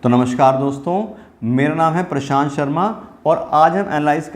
तो नमस्कार दोस्तों, मेरा नाम है प्रशांत शर्मा और आज हम एनालाइज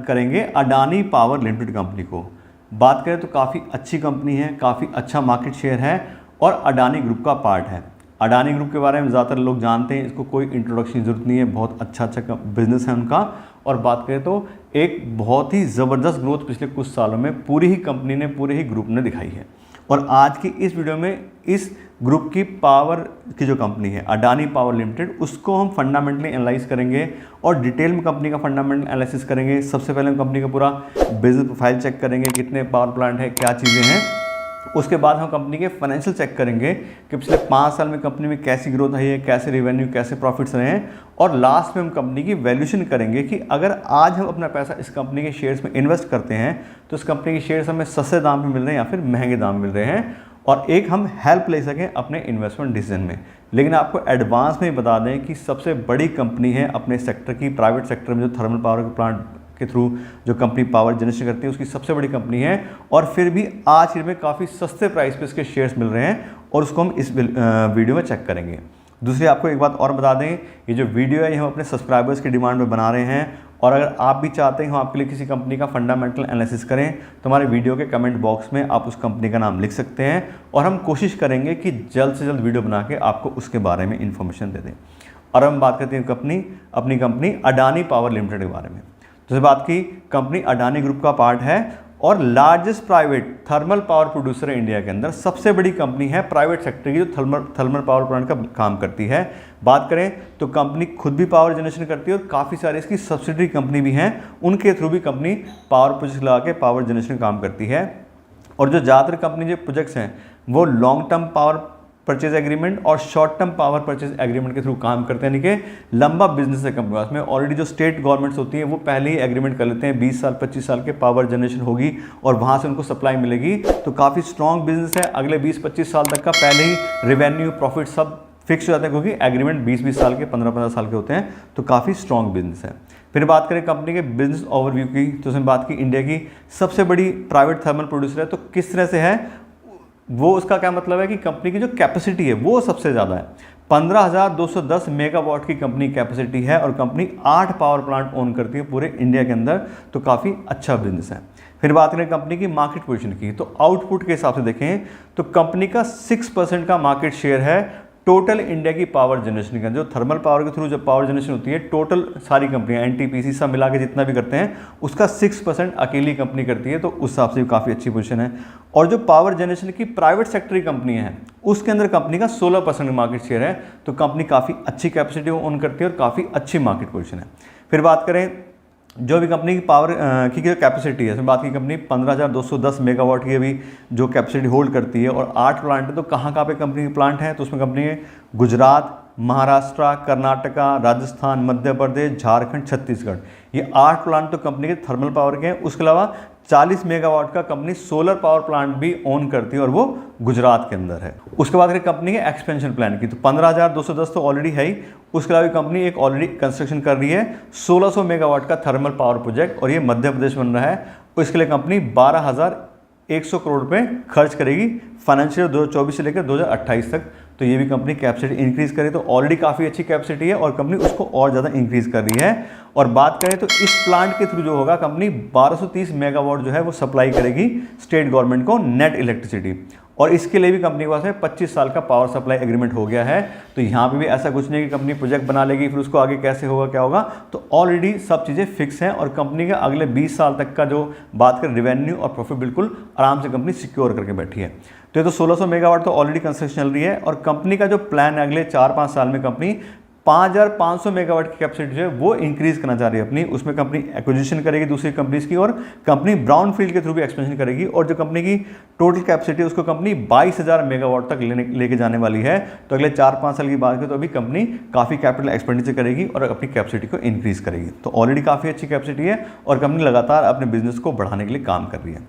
करेंगे अडानी पावर लिमिटेड कंपनी को। बात करें तो काफ़ी अच्छी कंपनी है, काफ़ी अच्छा मार्केट शेयर है और अडानी ग्रुप का पार्ट है। अडानी ग्रुप के बारे में ज़्यादातर लोग जानते हैं, इसको कोई इंट्रोडक्शन की ज़रूरत नहीं है। बहुत अच्छा बिजनेस है उनका। और बात करें तो एक बहुत ही ज़बरदस्त ग्रोथ पिछले कुछ सालों में पूरी ही कंपनी ने, पूरे ही ग्रुप ने दिखाई है। और आज की इस वीडियो में इस ग्रुप की पावर की जो कंपनी है अडानी पावर लिमिटेड, उसको हम फंडामेंटली एनालाइज करेंगे और डिटेल में कंपनी का फंडामेंटल एनालिसिस करेंगे। सबसे पहले हम कंपनी का पूरा बिजनेस प्रोफाइल चेक करेंगे, कितने पावर प्लांट है, क्या चीज़ें हैं। उसके बाद हम कंपनी के फाइनेंशियल चेक करेंगे कि पिछले 5 साल में कंपनी में कैसी ग्रोथ आई है, कैसे रेवेन्यू, कैसे प्रॉफिट्स रहे हैं। और लास्ट में हम कंपनी की वैल्यूएशन करेंगे कि अगर आज हम अपना पैसा इस कंपनी के शेयर्स में इन्वेस्ट करते हैं तो इस कंपनी के शेयर्स हमें सस्ते दाम में मिल रहे हैं या फिर महंगे दाम में मिल रहे हैं, और एक हम हेल्प ले सकें अपने इन्वेस्टमेंट डिसीजन में। लेकिन आपको एडवांस में बता दें कि सबसे बड़ी कंपनी है अपने सेक्टर की, प्राइवेट सेक्टर में जो थर्मल पावर के प्लांट के थ्रू जो कंपनी पावर जनरेशन करती है उसकी सबसे बड़ी कंपनी है। और फिर भी आज के में काफ़ी सस्ते प्राइस पे इसके शेयर्स मिल रहे हैं और उसको हम इस वीडियो में चेक करेंगे। दूसरी आपको एक बात और बता दें, ये जो वीडियो है ये हम अपने सब्सक्राइबर्स की डिमांड में बना रहे हैं। और अगर आप भी चाहते हैं हम आपके लिए किसी कंपनी का फंडामेंटल एनालिसिस करें तो हमारे वीडियो के कमेंट बॉक्स में आप उस कंपनी का नाम लिख सकते हैं और हम कोशिश करेंगे कि जल्द से जल्द वीडियो बना के आपको उसके बारे में इन्फॉर्मेशन दे दें। और हम बात करते हैं अपनी कंपनी अडानी पावर लिमिटेड के बारे में। तो बात की, कंपनी अडानी ग्रुप का पार्ट है और largest private thermal power producer है इंडिया के अंदर। सबसे बड़ी कंपनी है प्राइवेट सेक्टर की जो थर्मल पावर प्लांट का काम करती है। बात करें तो कंपनी खुद भी पावर जनरेशन करती है और काफ़ी सारी इसकी सब्सिडरी कंपनी भी हैं, उनके थ्रू भी कंपनी पावर प्रोजेक्ट लगा के पावर जनरेशन काम करती है। और जो ज़्यादातर कंपनी जो प्रोजेक्ट्स हैं वो long term power purchase agreement और short term power purchase agreement के थ्रू काम करते हैं, यानी कि लंबा बिजनेस है कंपनी में। ऑलरेडी जो स्टेट गवर्नमेंट्स होती हैं वो पहले ही एग्रीमेंट कर लेते हैं, 20 साल 25 साल के पावर जनरेशन होगी और वहाँ से उनको सप्लाई मिलेगी। तो काफ़ी स्ट्रॉन्ग बिजनेस है। अगले 20-25 साल तक का पहले ही रेवेन्यू प्रॉफिट सब फिक्स हो जाते हैं क्योंकि एग्रीमेंट 20-20 साल के 15-15 साल के होते हैं। तो काफ़ी स्ट्रॉन्ग बिजनेस है। फिर बात करें कंपनी के बिजनेस ओवरव्यू की, तो उसमें बात की इंडिया की सबसे बड़ी प्राइवेट थर्मल प्रोड्यूसर है। तो किस तरह से है वो, उसका क्या मतलब है कि कंपनी की जो कैपेसिटी है वो सबसे ज़्यादा है। 15,210 मेगावाट की कंपनी कैपेसिटी है और कंपनी 8 पावर प्लांट ओन करती है पूरे इंडिया के अंदर। तो काफ़ी अच्छा बिजनेस है। फिर बात करें कंपनी की मार्केट पोजीशन की, तो आउटपुट के हिसाब से देखें तो कंपनी का 6% का मार्केट शेयर है टोटल इंडिया की पावर जनरेशन का। जो थर्मल पावर के थ्रू जब पावर जनरेशन होती है, टोटल सारी कंपनियां एनटीपीसी सब मिला के जितना भी करते हैं उसका 6% अकेली कंपनी करती है। तो उस हिसाब से काफ़ी अच्छी पोजीशन है। और जो पावर जनरेशन की प्राइवेट सेक्टर की कंपनियां हैं उसके अंदर कंपनी का 16% मार्केट शेयर है। तो कंपनी काफ़ी अच्छी कैपेसिटी ओन करती है और काफ़ी अच्छी मार्केट पोजीशन है। फिर बात करें जो भी कंपनी की पावर की जो कैपेसिटी है, इसमें बात की कंपनी 15,210 मेगावाट की अभी जो कैपेसिटी होल्ड करती है और 8 प्लांट है। तो कहाँ पे कंपनी के प्लांट हैं, तो उसमें कंपनी है गुजरात, महाराष्ट्र, कर्नाटका, राजस्थान, मध्य प्रदेश, झारखंड, छत्तीसगढ़। ये 8 प्लांट तो कंपनी के थर्मल पावर के हैं। उसके अलावा 40 मेगावाट का कंपनी सोलर पावर प्लांट भी ओन करती है और वो गुजरात के अंदर है। उसके बाद करें कंपनी के एक्सपेंशन प्लान की, तो 15,210 तो ऑलरेडी है ही। उसके अलावा कंपनी एक ऑलरेडी कंस्ट्रक्शन कर रही है 1600 मेगावाट का थर्मल पावर प्रोजेक्ट और ये मध्य प्रदेश बन रहा है। इसके लिए कंपनी 12,100 करोड़ रुपये खर्च करेगी फाइनेंशियल 2024 से लेकर 2028 तक। तो ये भी कंपनी कैपेसिटी इंक्रीज़ करे, तो ऑलरेडी काफ़ी अच्छी कैपेसिटी है और कंपनी उसको और ज़्यादा इंक्रीज़ कर रही है। और बात करें तो इस प्लांट के थ्रू जो होगा कंपनी 1230 मेगावाट जो है वो सप्लाई करेगी स्टेट गवर्नमेंट को नेट इलेक्ट्रिसिटी। और इसके लिए भी कंपनी के पास में 25 साल का पावर सप्लाई एग्रीमेंट हो गया है। तो यहाँ पे भी ऐसा कुछ नहीं कि कंपनी प्रोजेक्ट बना लेगी फिर उसको आगे कैसे होगा क्या होगा। तो ऑलरेडी सब चीज़ें फिक्स हैं और कंपनी के अगले 20 साल तक का जो बात करें रेवेन्यू और प्रॉफिट बिल्कुल आराम से कंपनी सिक्योर करके बैठी है। तो ये तो 1600 मेगावाट तो ऑलरेडी कंस्ट्रक्शन चल रही है और कंपनी का जो प्लान है अगले 4-5 साल में कंपनी 5,500 मेगावाट की कैपेसिटी जो है वो इंक्रीज करना चाह रही है अपनी। उसमें कंपनी एक्विजिशन करेगी दूसरी कंपनीज की और कंपनी ब्राउन फील्ड के थ्रू भी एक्सपेंशन करेगी। और जो कंपनी की टोटल कैपेसिटी है उसको कंपनी 22,000 मेगावाट तक लेके जाने वाली है। तो अगले 4-5 साल की बात करें तो अभी कंपनी काफ़ी कैपिटल एक्सपेंडिचर करेगी और अपनी कैपेसिटी को इंक्रीज करेगी। तो ऑलरेडी काफ़ी अच्छी कैपेसिटी है और कंपनी लगातार अपने बिजनेस को बढ़ाने के लिए काम कर रही है।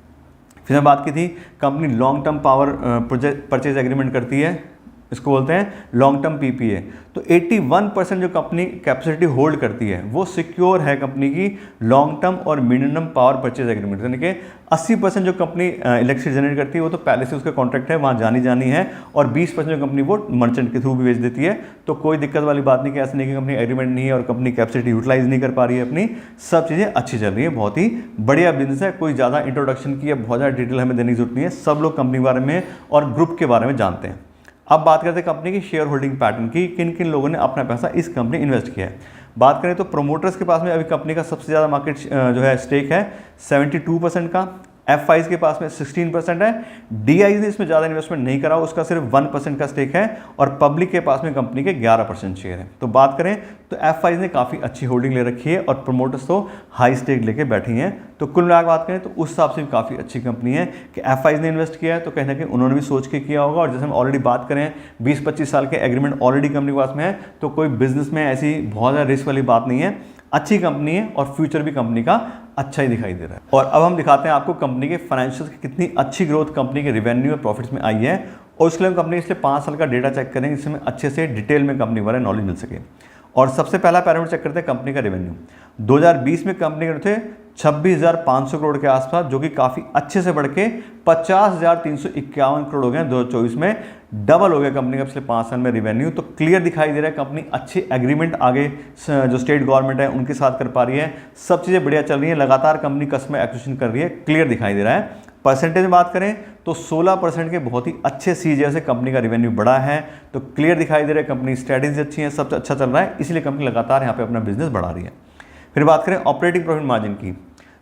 फिर मैं बात की थी company long term power purchase agreement करती है इसको बोलते हैं लॉन्ग टर्म पीपीए। तो 81% जो कंपनी कैपेसिटी होल्ड करती है वो सिक्योर है कंपनी की लॉन्ग टर्म और मिनिमम पावर परचेज एग्रीमेंट, यानी कि 80% जो कंपनी इलेक्ट्रिसिटी जनरेट करती है वो तो पहले से उसका कॉन्ट्रैक्ट है, वहाँ जानी है, और 20% जो कंपनी वो मर्चेंट के थ्रू भी बेच देती है। तो कोई दिक्कत वाली बात नहीं कि ऐसा नहीं कि कंपनी एग्रीमेंट नहीं है और कंपनी कैपेसिटी यूटिलाइज नहीं कर पा रही है अपनी, सब चीज़ें अच्छी चल रही है, बहुत ही बढ़िया बिजनेस है। कोई ज़्यादा इंट्रोडक्शन की या बहुत ज़्यादा डिटेल हमें देने की जरूरत नहीं है, सब लोग कंपनी के बारे में और ग्रुप के बारे में जानते हैं। अब बात करते हैं कंपनी की शेयर होल्डिंग पैटर्न की, किन किन लोगों ने अपना पैसा इस कंपनी इन्वेस्ट किया है। बात करें तो प्रोमोटर्स के पास में अभी कंपनी का सबसे ज़्यादा मार्केट जो है स्टेक है 72% का, F5 के पास में 16% है, DI ने इसमें ज़्यादा इन्वेस्टमेंट नहीं करा, उसका सिर्फ 1% का स्टेक है, और पब्लिक के पास में कंपनी के 11% शेयर है। तो बात करें तो F5 ने काफ़ी अच्छी होल्डिंग ले रखी है और प्रोमोटर्स तो हाई स्टेक लेके बैठी हैं। तो कुल मिलाकर बात करें तो उस हिसाब से भी काफ़ी अच्छी कंपनी है कि F5 ने इन्वेस्ट किया है, तो कहीं ना कहीं उन्होंने भी सोच के किया होगा। और जैसे हम ऑलरेडी बात करें 20-25 साल के एग्रीमेंट ऑलरेडी कंपनी के पास में है, तो कोई बिजनेस में ऐसी बहुत ज़्यादा रिस्क वाली बात नहीं है, अच्छी कंपनी है और फ्यूचर भी कंपनी का अच्छा ही दिखाई दे रहा है। और अब हम दिखाते हैं आपको कंपनी के फाइनेंशियल्स की कितनी अच्छी ग्रोथ कंपनी के रिवेन्यू और प्रॉफिट्स में आई है, और उसके लिए हम कंपनी पिछले 5 साल का डेटा चेक करेंगे जिससे हमें अच्छे से डिटेल में कंपनी के बारे में नॉलेज मिल सके। और सबसे पहला पैरामीटर चेक करते हैं कंपनी का रेवेन्यू। 2020 में कंपनी के थे 26,500 करोड़ के आसपास, जो कि काफ़ी अच्छे से बढ़ के 50,351 करोड़ हो गए 2024 में, डबल हो गया कंपनी का पिछले 5 साल में रिवेन्यू। तो क्लियर दिखाई दे रहा है कंपनी अच्छे एग्रीमेंट आगे जो स्टेट गवर्नमेंट है उनके साथ कर पा रही है, सब चीज़ें बढ़िया चल रही है, लगातार कंपनी कस्टमर एक्विजिशन कर रही है, क्लियर दिखाई दे रहा है। परसेंटेज में बात करें तो 16% के बहुत ही अच्छे सीजीआर से कंपनी का रिवेन्यू बढ़ा है, तो क्लियर दिखाई दे रहा है कंपनी स्ट्रैटेजी अच्छी है, सब अच्छा चल रहा है, इसलिए कंपनी लगातार यहाँ पे अपना बिजनेस बढ़ा रही है। फिर बात करें ऑपरेटिंग प्रॉफिट मार्जिन की,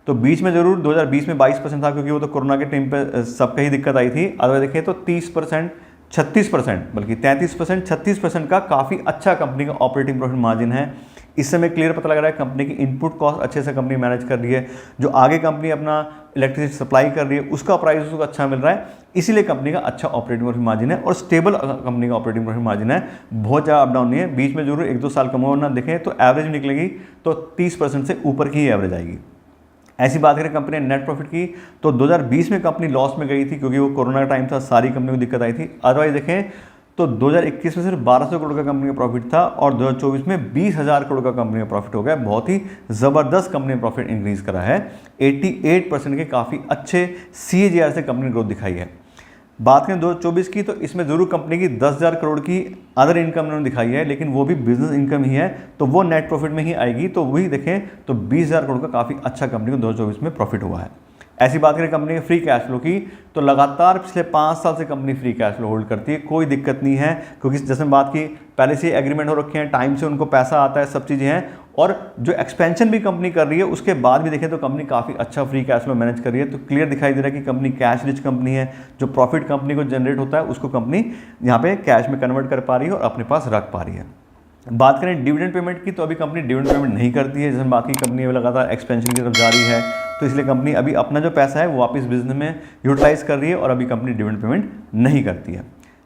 तो बीच में जरूर 2020 में 22% था, क्योंकि वो तो कोरोना के टाइम पे सबका ही दिक्कत आई थी। अगर देखें तो 30%, 36%, बल्कि 33%, 36% का काफ़ी अच्छा कंपनी का ऑपरेटिंग प्रॉफिट मार्जिन है। इससे हमें क्लियर पता लग रहा है कंपनी की इनपुट कॉस्ट अच्छे से कंपनी मैनेज कर रही है, जो आगे कंपनी अपना इलेक्ट्रिसिटी सप्लाई कर रही है उसका प्राइस उसको अच्छा मिल रहा है, इसीलिए कंपनी का अच्छा ऑपरेटिंग प्रॉफिट मार्जिन है और स्टेबल कंपनी का ऑपरेटिंग प्रॉफिट मार्जिन है, बहुत ज़्यादा अप डाउन नहीं है। बीच में जरूर 1-2 साल कम होना देखें तो एवरेज निकलेगी तो 30% से ऊपर की ही एवरेज आएगी। ऐसी बात करें कंपनी ने नेट प्रॉफिट की, तो 2020 में कंपनी लॉस में गई थी क्योंकि वो कोरोना का टाइम था, सारी कंपनी को दिक्कत आई थी। अदरवाइज देखें तो 2021 में सिर्फ 1200 करोड़ का कंपनी का प्रॉफिट था और 2024 में 20,000 करोड़ का कंपनी का प्रॉफिट हो गया। बहुत ही ज़बरदस्त कंपनी ने प्रॉफिट इंक्रीज करा है, 88% के काफ़ी अच्छे CAGR से कंपनी ने ग्रोथ दिखाई है। बात करें 2024 की, तो इसमें ज़रूर कंपनी की 10,000 करोड़ की अदर इनकम उन्होंने दिखाई है, लेकिन वो भी बिजनेस इनकम ही है, तो वो नेट प्रॉफिट में ही आएगी। तो वही देखें तो 20,000 करोड़ का काफ़ी अच्छा कंपनी को 2024 में प्रॉफिट हुआ है। ऐसी बात करें कंपनी के फ्री कैश फ्लो की, तो लगातार पिछले 5 साल से company free cash flow hold करती है, कोई दिक्कत नहीं है, क्योंकि जैसे बात की पहले से एग्रीमेंट हो रखे हैं, टाइम से उनको पैसा आता है, सब चीज़ें हैं। और जो एक्सपेंशन भी कंपनी कर रही है उसके बाद भी देखें तो कंपनी काफ़ी अच्छा फ्री कैश फ्लो मैनेज कर रही है। तो क्लियर दिखाई दे रहा है कि कंपनी कैश रिच कंपनी है, जो प्रॉफिट कंपनी को जनरेट होता है उसको कंपनी यहाँ पे कैश में कन्वर्ट कर पा रही है और अपने पास रख पा रही है। बात करें डिविडेंड पेमेंट की, तो अभी कंपनी डिविडेंड पेमेंट नहीं करती है, जैसे बाकी कंपनी अभी लगातार एक्सपेंशन की तरफ जा रही है, तो इसलिए कंपनी अभी अपना जो पैसा है वो वापस बिजनेस में यूटिलाइज कर रही है और अभी कंपनी डिविडेंड पेमेंट नहीं करती है।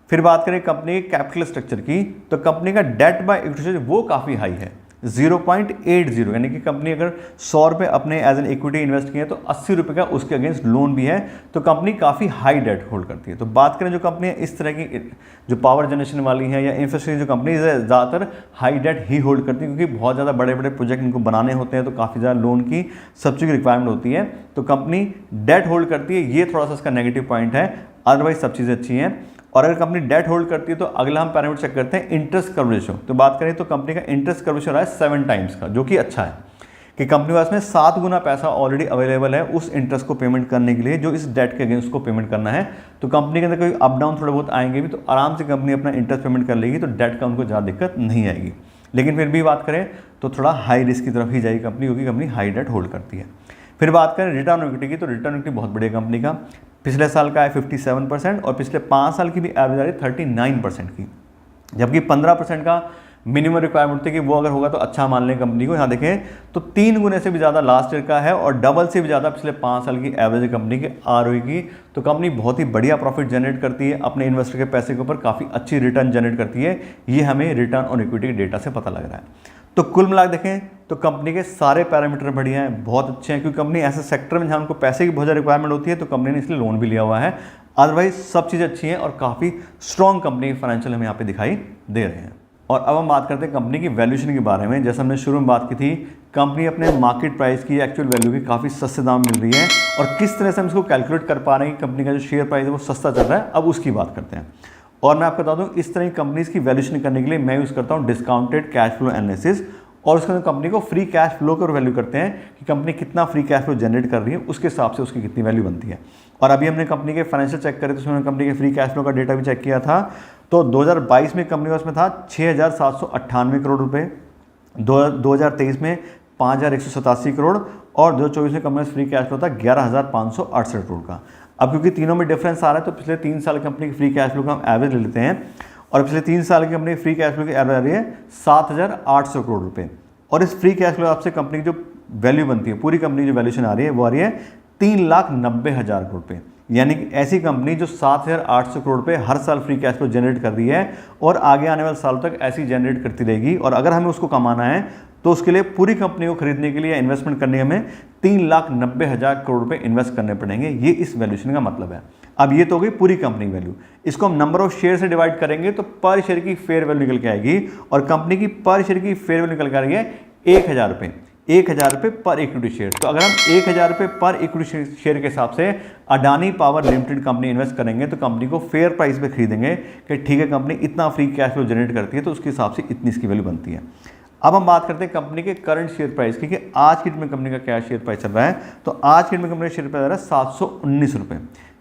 फिर बात करें कंपनी के कैपिटल स्ट्रक्चर की, तो कंपनी का डेट बाय इक्विटी वो काफ़ी हाई है, 0.80, यानी कि कंपनी अगर 100 रुपये अपने एज एन इक्विटी इन्वेस्ट किए तो 80 रुपये का उसके अगेंस्ट लोन भी है, तो कंपनी काफ़ी हाई डेट होल्ड करती है। तो बात करें जो कंपनी इस तरह की जो पावर जनरेशन वाली है या इंफ्रास्ट्रक्चर जो कंपनी ज़्यादातर हाई डेट ही होल्ड करती है, क्योंकि बहुत ज़्यादा बड़े बड़े प्रोजेक्ट इनको बनाने होते हैं, तो काफ़ी ज़्यादा लोन की सब चीज़ की रिक्वायरमेंट होती है, तो कंपनी डेट होल्ड करती है, ये थोड़ा सा इसका नेगेटिव पॉइंट है, अदरवाइज सब चीज़ें अच्छी हैं। और अगर कंपनी डेट होल्ड करती है तो अगला हम पैरामीटर चेक करते हैं इंटरेस्ट कवरेज रेशियो। तो बात करें तो कंपनी का इंटरेस्ट कवरेज रेशियो रहा है 7 टाइम्स का, जो कि अच्छा है कि कंपनी पास में 7 गुना पैसा ऑलरेडी अवेलेबल है उस इंटरेस्ट को पेमेंट करने के लिए जो इस डेट के अगेंस्ट को पेमेंट करना है। तो कंपनी के अंदर कोई अप डाउन थोड़े बहुत आएंगे भी तो आराम से कंपनी अपना इंटरेस्ट पेमेंट कर लेगी, तो डेट का उनको ज़्यादा दिक्कत नहीं आएगी। लेकिन फिर भी बात करें तो थोड़ा हाई रिस्क की तरफ ही जाएगी कंपनी, क्योंकि कंपनी हाई डेट होल्ड करती है। फिर बात करें रिटर्न ऑन इक्विटी की, तो रिटर्न ऑन इक्विटी बहुत बढ़िया कंपनी का, पिछले साल का है 57% और पिछले 5 साल की भी एवरेज आ रही 39% की, जबकि 15% का मिनिमम रिक्वायरमेंट थी कि वो अगर होगा तो अच्छा मान लें कंपनी को। यहाँ देखें तो 3 गुने से भी ज़्यादा लास्ट ईयर का है और डबल से भी ज़्यादा पिछले 5 साल की एवरेज कंपनी के ROE की। तो कंपनी बहुत ही बढ़िया प्रॉफिट जनरेट करती है, अपने इन्वेस्टर के पैसे के ऊपर काफ़ी अच्छी रिटर्न जनरेट करती है, ये हमें रिटर्न ऑन इक्विटी के डेटा से पता लग रहा है। तो कुल मिला देखें तो कंपनी के सारे पैरामीटर बढ़िया हैं, बहुत अच्छे हैं, क्योंकि कंपनी ऐसे सेक्टर में जहाँ उनको पैसे की बहुत ज़्यादा रिक्वायरमेंट होती है तो कंपनी ने इसलिए लोन भी लिया हुआ है। अदरवाइज सब चीज़ें अच्छी हैं और काफ़ी स्ट्रॉन्ग कंपनी फाइनेंशियल हमें यहाँ पे दिखाई दे रहे हैं। और अब हम बात करते हैं कंपनी की वैल्यूएशन के बारे में। जैसे हमने शुरू में बात की थी, कंपनी अपने मार्केट प्राइस की एक्चुअल वैल्यू की काफ़ी सस्ते दाम मिल रही है, और किस तरह से हम इसको कैलकुलेट कर पा रहे हैं कि कंपनी का जो शेयर प्राइस है वो सस्ता चल रहा है, अब उसकी बात करते हैं। और मैं आपको बता दूं, इस तरह की कंपनीज की वैल्यूएशन करने के लिए मैं यूज़ करता हूं डिस्काउंटेड कैश फ्लो एनालिसिस, और उसके अंदर कंपनी को फ्री कैश फ्लो की वैल्यू करते हैं कि कंपनी कितना फ्री कैश फ्लो जनरेट कर रही है, उसके हिसाब से उसकी कितनी वैल्यू बनती है। और अभी हमने कंपनी के फाइनेंशियल चेक करे तो उसमें कंपनी के फ्री कैश फ्लो का डेटा भी चेक किया था, तो 2022 में कंपनी का उसमें था 6,798 करोड़ रुपये, 2023 में 5,187 करोड़, और 2024 में कंपनी का फ्री कैश फ्लो था 11,568 करोड़ का। अब क्योंकि तीनों में डिफरेंस आ रहा है तो पिछले 3 साल कंपनी की फ्री कैश फ्लो का हम एवरेज ले लेते हैं, और पिछले 3 साल की कंपनी फ्री कैश फ्लो की एवरेज आ रही है 7,800 करोड़ रुपये। और इस फ्री कैश फ्लो आपसे कंपनी की जो वैल्यू बनती है, पूरी कंपनी की जो वैल्यूएशन आ रही है वो आ रही है 3,90,000 करोड़ रुपये। यानी कि ऐसी कंपनी जो 7,800 करोड़ रुपये हर साल फ्री कैश फ्लो जनरेट कर रही है और आगे आने वाले साल तक ऐसी जनरेट करती रहेगी, और अगर हमें उसको कमाना है तो उसके लिए पूरी कंपनी को खरीदने के लिए इन्वेस्टमेंट करने हमें 3,90,000 करोड़ रुपए इन्वेस्ट करने पड़ेंगे। ये इस वैल्यूएशन का मतलब है। अब ये तो हो गई पूरी कंपनी वैल्यू, इसको हम नंबर ऑफ शेयर से डिवाइड करेंगे तो पर शेयर की फेयर वैल्यू निकल के आएगी, और कंपनी की पर शेयर की फेयर वैल्यू निकल के आ रही है 1,000 रुपये, 1,000 रुपये पर इक्विटी शेयर। तो अगर हम 1,000 रुपये पर इक्विटी शेयर के हिसाब से Adani power limited company invest करेंगे तो कंपनी को फेयर प्राइस पे खरीदेंगे कि ठीक है कंपनी इतना फ्री कैश फ्लो जनरेट करती है तो उसके हिसाब से इतनी इसकी वैल्यू बनती है। अब हम बात करते हैं कंपनी के करंट शेयर प्राइस की कि आज की डेट में कंपनी का क्या शेयर प्राइस चल रहा है। तो आज की डेट में कंपनी का शेयर प्राइस चल रहा है 719 रुपये,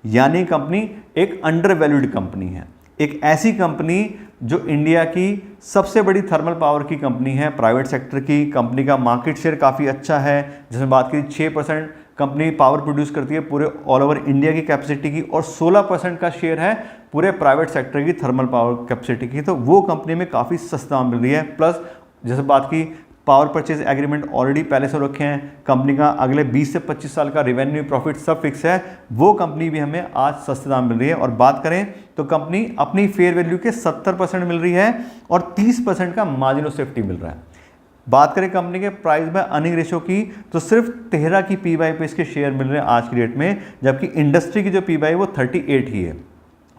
यानी कंपनी एक अंडर वैल्यूड कंपनी है, एक ऐसी कंपनी जो इंडिया की सबसे बड़ी थर्मल पावर की कंपनी है, प्राइवेट सेक्टर की कंपनी का मार्केट शेयर काफ़ी अच्छा है। जिसमें बात करी 6% कंपनी पावर प्रोड्यूस करती है पूरे ऑल ओवर इंडिया की कैपेसिटी की, और 16% का शेयर है पूरे प्राइवेट सेक्टर की थर्मल पावर कैपेसिटी की। तो वो कंपनी में काफ़ी सस्ता दाम मिल रही है। प्लस जैसे बात की पावर परचेज एग्रीमेंट ऑलरेडी पहले से रखे हैं, कंपनी का अगले 20 से 25 साल का रेवेन्यू प्रॉफिट सब फिक्स है, वो कंपनी भी हमें आज सस्ते दाम मिल रही है। और बात करें तो कंपनी अपनी फेयर वैल्यू के 70% मिल रही है और 30% का मार्जिन ऑफ सेफ्टी मिल रहा है। बात करें कंपनी के प्राइस बाय अर्निंग रेशियो की तो सिर्फ 13 की पी बाई पे इसके शेयर मिल रहे हैं आज की डेट में, जबकि इंडस्ट्री की जो पी बाई वो 38 ही है।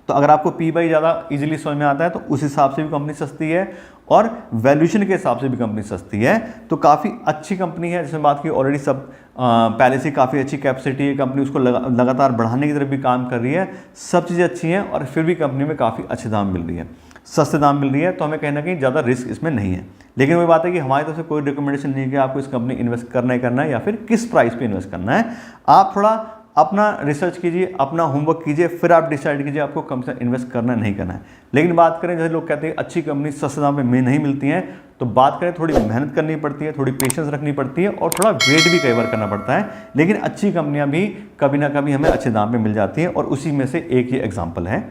तो अगर आपको पी बाई ज़्यादा इजीली समझ में आता है तो उस हिसाब से भी कंपनी सस्ती है, और वैल्यूएशन के हिसाब से भी कंपनी सस्ती है। तो काफ़ी अच्छी कंपनी है, जिसमें बात की ऑलरेडी सब पहले से काफ़ी अच्छी कैपेसिटी है, कंपनी उसको लगातार बढ़ाने की तरफ भी काम कर रही है, सब चीज़ें अच्छी हैं, और फिर भी कंपनी में काफ़ी अच्छे दाम मिल रही है, सस्ते दाम मिल रही है। तो हमें कहीं ना कहीं ज़्यादा रिस्क इसमें नहीं है। लेकिन वही बात है कि हमारी तरफ से कोई रिकमेंडेशन नहीं है कि आपको इस कंपनी इन्वेस्ट करना है या फिर किस प्राइस पे इन्वेस्ट करना है। आप थोड़ा अपना रिसर्च कीजिए, अपना होमवर्क कीजिए, फिर आप डिसाइड कीजिए आपको कम से इन्वेस्ट करना है नहीं करना है। लेकिन बात करें जैसे लोग कहते हैं अच्छी कंपनी सस्ते दाम में नहीं मिलती हैं, तो बात करें थोड़ी मेहनत करनी पड़ती है, थोड़ी पेशेंस रखनी पड़ती है, और थोड़ा वेट भी कई बार करना पड़ता है। लेकिन अच्छी कंपनियां भी कभी ना कभी हमें अच्छे दाम में मिल जाती हैं, और उसी में से एक ही एग्जाम्पल है।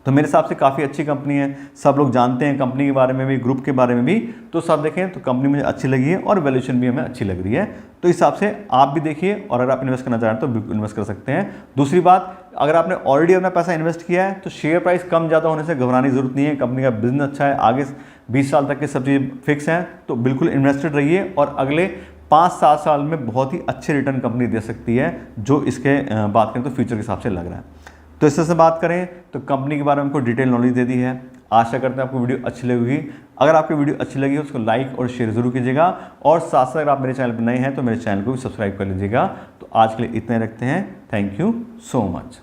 तो मेरे हिसाब से काफ़ी अच्छी कंपनी है, सब लोग जानते हैं कंपनी के बारे में भी, ग्रुप के बारे में भी। तो सब देखें तो कंपनी मुझे अच्छी लगी है और वैल्यूएशन भी हमें अच्छी लग रही है। तो इस हिसाब से आप भी देखिए, और अगर आप इन्वेस्ट करना चाहें तो बिल्कुल इन्वेस्ट कर सकते हैं। दूसरी बात, अगर आपने ऑलरेडी अपना पैसा इन्वेस्ट किया है तो शेयर प्राइस कम ज़्यादा होने से घबराने की जरूरत नहीं है। कंपनी का बिजनेस अच्छा है, आगे 20 साल तक की सब चीज़ फिक्स हैं, तो बिल्कुल इन्वेस्टेड रहिए, और अगले 5-7 साल में बहुत ही अच्छे रिटर्न कंपनी दे सकती है, जो इसके बात करें तो फ्यूचर के हिसाब से लग रहा है। तो इस तरह से बात करें तो कंपनी के बारे में हमको डिटेल नॉलेज दे दी है। आशा करते हैं आपको वीडियो अच्छी लगेगी। अगर आपको वीडियो अच्छी लगी हो उसको लाइक और शेयर जरूर कीजिएगा, और साथ साथ अगर आप मेरे चैनल पर नए हैं तो मेरे चैनल को भी सब्सक्राइब कर लीजिएगा। तो आज के लिए इतने रखते हैं। Thank you so much.